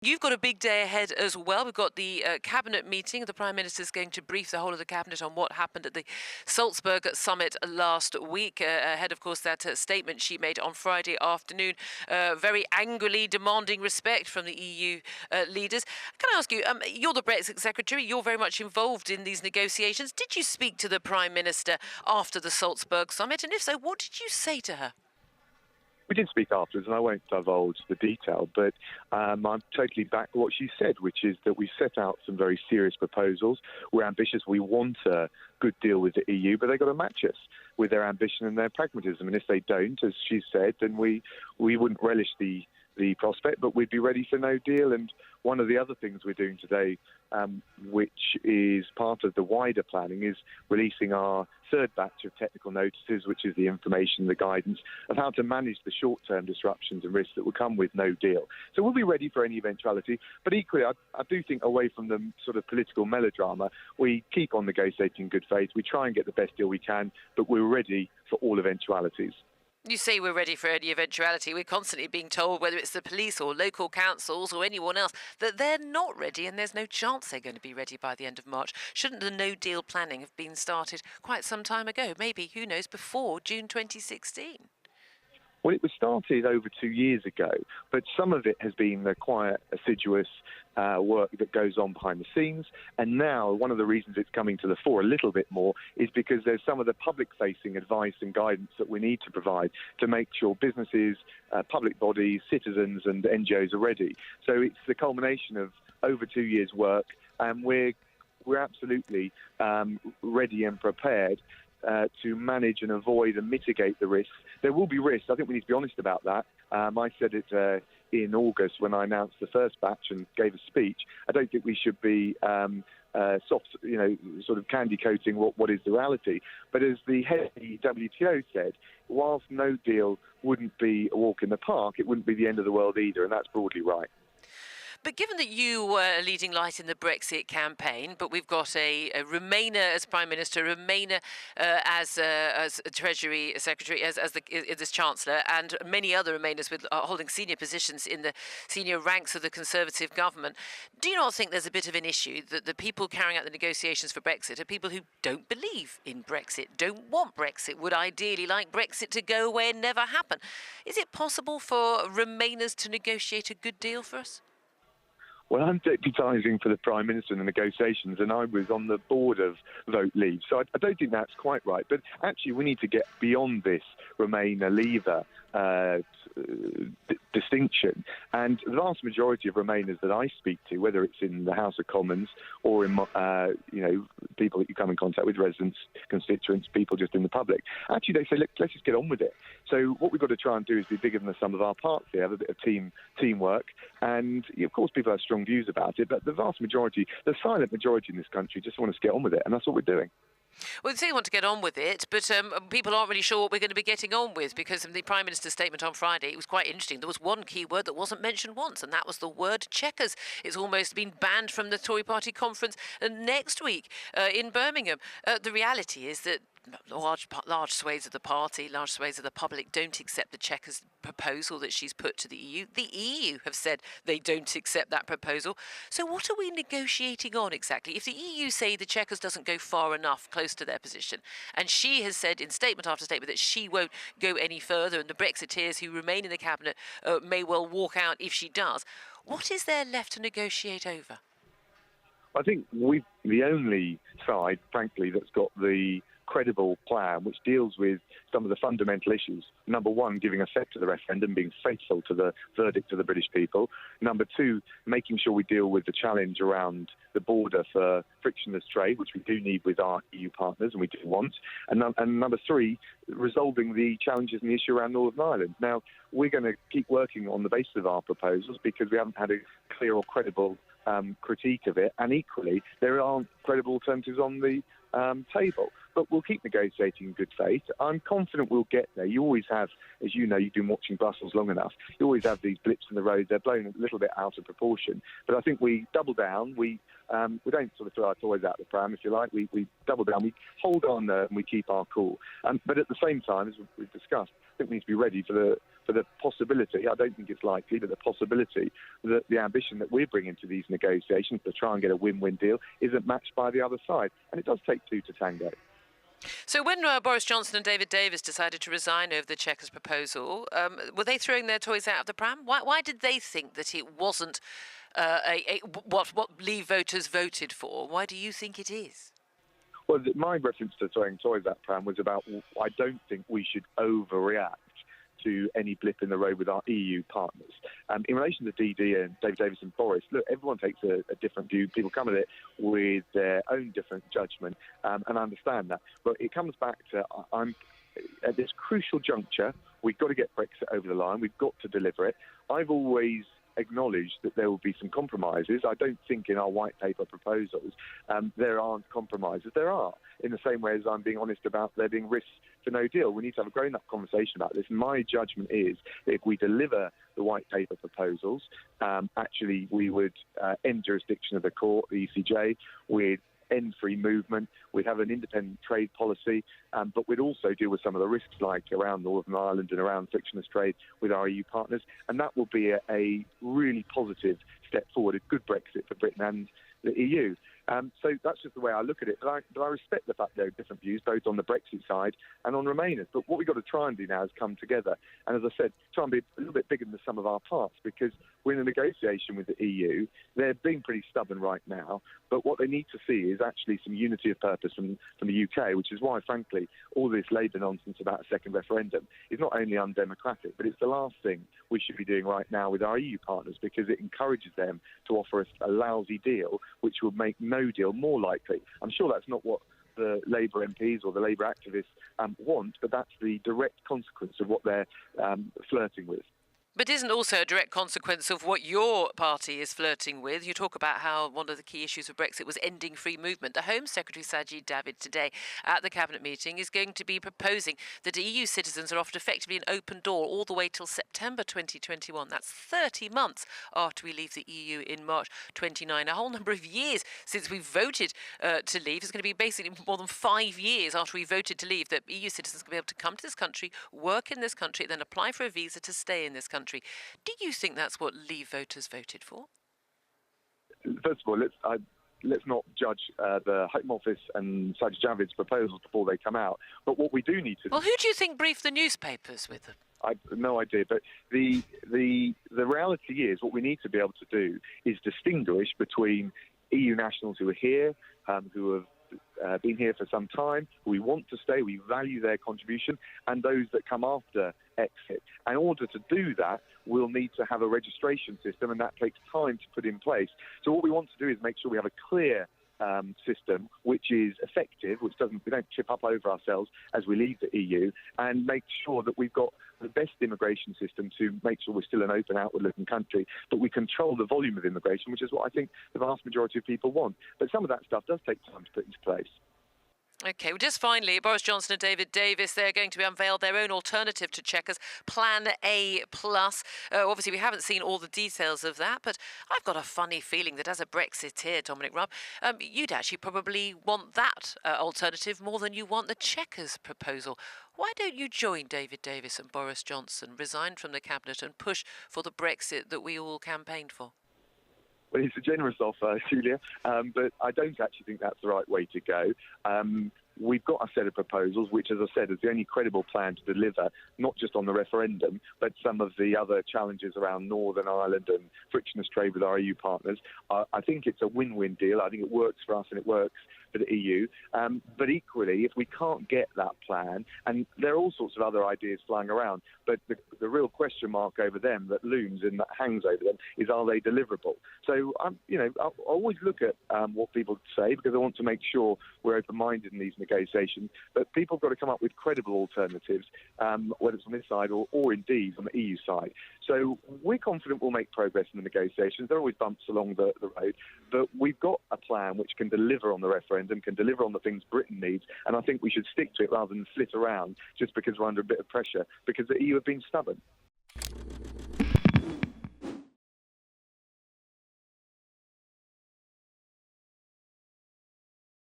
You've got a big day ahead as well. We've got the cabinet meeting. The Prime Minister's going to brief the whole of the cabinet on what happened at the Salzburg summit last week. Ahead, of course, that statement she made on Friday afternoon, very angrily demanding respect from the EU leaders. Can I ask you, you're the Brexit Secretary. You're very much involved in these negotiations. Did you speak to the Prime Minister after the Salzburg summit? And if so, what did you say to her? We did speak afterwards, and I won't divulge the detail, but I'm totally back what she said, which is that we set out some very serious proposals. We're ambitious. We want a good deal with the EU, but they've got to match us with their ambition and their pragmatism. And if they don't, as she said, then we wouldn't relish the prospect, but we'd be ready for no deal. And one of the other things we're doing today, which is part of the wider planning, is releasing our third batch of technical notices, which is the information, the guidance of how to manage the short-term disruptions and risks that will come with no deal. So we'll be ready for any eventuality. But equally, I do think away from the sort of political melodrama, we keep on negotiating in good faith. We try and get the best deal we can, but we're ready for all eventualities. You say we're ready for any eventuality. We're constantly being told, whether it's the police or local councils or anyone else, that they're not ready and there's no chance they're going to be ready by the end of March. Shouldn't the no-deal planning have been started quite some time ago? Maybe, who knows, before June 2016? Well, it was started over 2 years ago, but some of it has been the quiet, assiduous work that goes on behind the scenes. And now one of the reasons it's coming to the fore a little bit more is because there's some of the public-facing advice and guidance that we need to provide to make sure businesses, public bodies, citizens and NGOs are ready. So it's the culmination of over 2 years' work, and we're absolutely ready and prepared to manage and avoid and mitigate the risks. There will be risks. I think we need to be honest about that. I said it in August when I announced the first batch and gave a speech. I don't think we should be soft, sort of candy coating what is the reality. But as the head of the WTO said, whilst no deal wouldn't be a walk in the park, it wouldn't be the end of the world either, and that's broadly right. But given that you were a leading light in the Brexit campaign, but we've got a Remainer as Prime Minister, Remainer as Treasury Secretary, as Chancellor, and many other Remainers with holding senior positions in the senior ranks of the Conservative government, do you not think there's a bit of an issue that the people carrying out the negotiations for Brexit are people who don't believe in Brexit, don't want Brexit, would ideally like Brexit to go away and never happen? Is it possible for Remainers to negotiate a good deal for us? Well, I'm deputising for the Prime Minister in the negotiations, and I was on the board of Vote Leave. So I don't think that's quite right. But actually, we need to get beyond this Remainer-Leaver distinction. And the vast majority of Remainers that I speak to, whether it's in the House of Commons or in people that you come in contact with, residents, constituents, people just in the public, actually they say, look, let's just get on with it. So what we've got to try and do is be bigger than the sum of our parts here, have a bit of teamwork. And of course, people have strong views about it, but the vast majority, the silent majority in this country, just want us to get on with it, and that's what we're doing. Well, they say they want to get on with it, but people aren't really sure what we're going to be getting on with, because in the Prime Minister's statement on Friday, it was quite interesting. There was one key word that wasn't mentioned once, and that was the word Chequers. It's almost been banned from the Tory party conference next week in Birmingham. The reality is that large swathes of the party, large swathes of the public don't accept the Chequers proposal that she's put to the EU. The EU have said they don't accept that proposal. So what are we negotiating on exactly? If the EU say the Chequers doesn't go far enough close to their position, and she has said in statement after statement that she won't go any further, and the Brexiteers who remain in the cabinet may well walk out if she does, what is there left to negotiate over? I think we're the only side, frankly, that's got the credible plan which deals with some of the fundamental issues. Number one, giving effect to the referendum, being faithful to the verdict of the British people. Number two, making sure we deal with the challenge around the border for frictionless trade, which we do need with our EU partners and we do want. And number three, resolving the challenges and the issue around Northern Ireland. Now, we're going to keep working on the basis of our proposals because we haven't had a clear or credible critique of it, and equally there aren't credible alternatives on the table. But we'll keep negotiating in good faith. I'm confident we'll get there. You always have, as you know, you've been watching Brussels long enough, you always have these blips in the road. They're blown a little bit out of proportion. But I think we double down. We don't sort of throw our toys out the pram, if you like. We double down. We hold on and we keep our cool. But at the same time, as we've discussed, I think we need to be ready for for the possibility, I don't think it's likely, but the possibility that the ambition that we're bringing to these negotiations to try and get a win-win deal isn't matched by the other side. And it does take two to tango. So when Boris Johnson and David Davies decided to resign over the Chequers proposal, were they throwing their toys out of the pram? Why did they think that it wasn't what Leave voters voted for? Why do you think it is? Well, my reference to throwing toys out the pram was about I don't think we should overreact to any blip in the road with our EU partners. In relation to DD and David Davies and Boris, look, everyone takes a different view. People come at it with their own different judgment, and I understand that. But it comes back to at this crucial juncture, we've got to get Brexit over the line. We've got to deliver it. I've always acknowledged that there will be some compromises. I don't think in our white paper proposals there aren't compromises. There are, in the same way as I'm being honest about there being risks for no deal. We need to have a grown-up conversation about this. My judgment is that if we deliver the white paper proposals, actually we would end jurisdiction of the court, the ECJ, we'd end free movement, we'd have an independent trade policy, but we'd also deal with some of the risks like around Northern Ireland and around frictionless trade with our EU partners, and that will be a really positive step forward, a good Brexit for Britain and the EU. So that's just the way I look at it. But I respect the fact there are different views, both on the Brexit side and on Remainers. But what we've got to try and do now is come together. And as I said, try and be a little bit bigger than the sum of our parts, because we're in a negotiation with the EU. They're being pretty stubborn right now. But what they need to see is actually some unity of purpose from the UK, which is why, frankly, all this Labour nonsense about a second referendum is not only undemocratic, but it's the last thing we should be doing right now with our EU partners, because it encourages them to offer us a lousy deal, which will make no deal more likely. I'm sure that's not what the Labour MPs or the Labour activists want, but that's the direct consequence of what they're flirting with. But isn't also a direct consequence of what your party is flirting with? You talk about how one of the key issues of Brexit was ending free movement. The Home Secretary Sajid David today at the Cabinet meeting is going to be proposing that EU citizens are offered effectively an open door all the way till September 2021. That's 30 months after we leave the EU in March 29. A whole number of years since we voted to leave. It's going to be basically more than 5 years after we voted to leave that EU citizens can be able to come to this country, work in this country, then apply for a visa to stay in this country. Do you think that's what Leave voters voted for? First of all, let's not judge the Home Office and Sajid Javid's proposals before they come out. But what we do need to... Well, who do you think briefed the newspapers with them? I have no idea, but the reality is what we need to be able to do is distinguish between EU nationals who are here, who have been here for some time, we want to stay, we value their contribution, and those that come after exit. And in order to do that, we'll need to have a registration system, and that takes time to put in place. So what we want to do is make sure we have a clear system which is effective, we don't trip up over ourselves as we leave the EU, and make sure that we've got the best immigration system to make sure we're still an open, outward-looking country, but we control the volume of immigration, which is what I think the vast majority of people want. But some of that stuff does take time to put into place. OK, well, just finally, Boris Johnson and David Davies, they're going to be unveiled their own alternative to Chequers, Plan A+. Obviously, we haven't seen all the details of that, but I've got a funny feeling that as a Brexiteer, Dominic Raab, you'd actually probably want that alternative more than you want the Chequers proposal. Why don't you join David Davies and Boris Johnson, resign from the Cabinet and push for the Brexit that we all campaigned for? Well, it's a generous offer, Julia, but I don't actually think that's the right way to go. We've got a set of proposals, which, as I said, is the only credible plan to deliver, not just on the referendum, but some of the other challenges around Northern Ireland and frictionless trade with our EU partners. I think it's a win-win deal. I think it works for us and it works for the EU. But equally, if we can't get that plan, and there are all sorts of other ideas flying around, but the real question mark over them that looms and that hangs over them is, are they deliverable? So, I always look at what people say, because I want to make sure we're open-minded in these negotiations, but people have got to come up with credible alternatives, whether it's on this side or indeed on the EU side. So we're confident we'll make progress in the negotiations. There are always bumps along the road, but we've got a plan which can deliver on the referendum, can deliver on the things Britain needs, and I think we should stick to it rather than flit around just because we're under a bit of pressure, because the EU have been stubborn.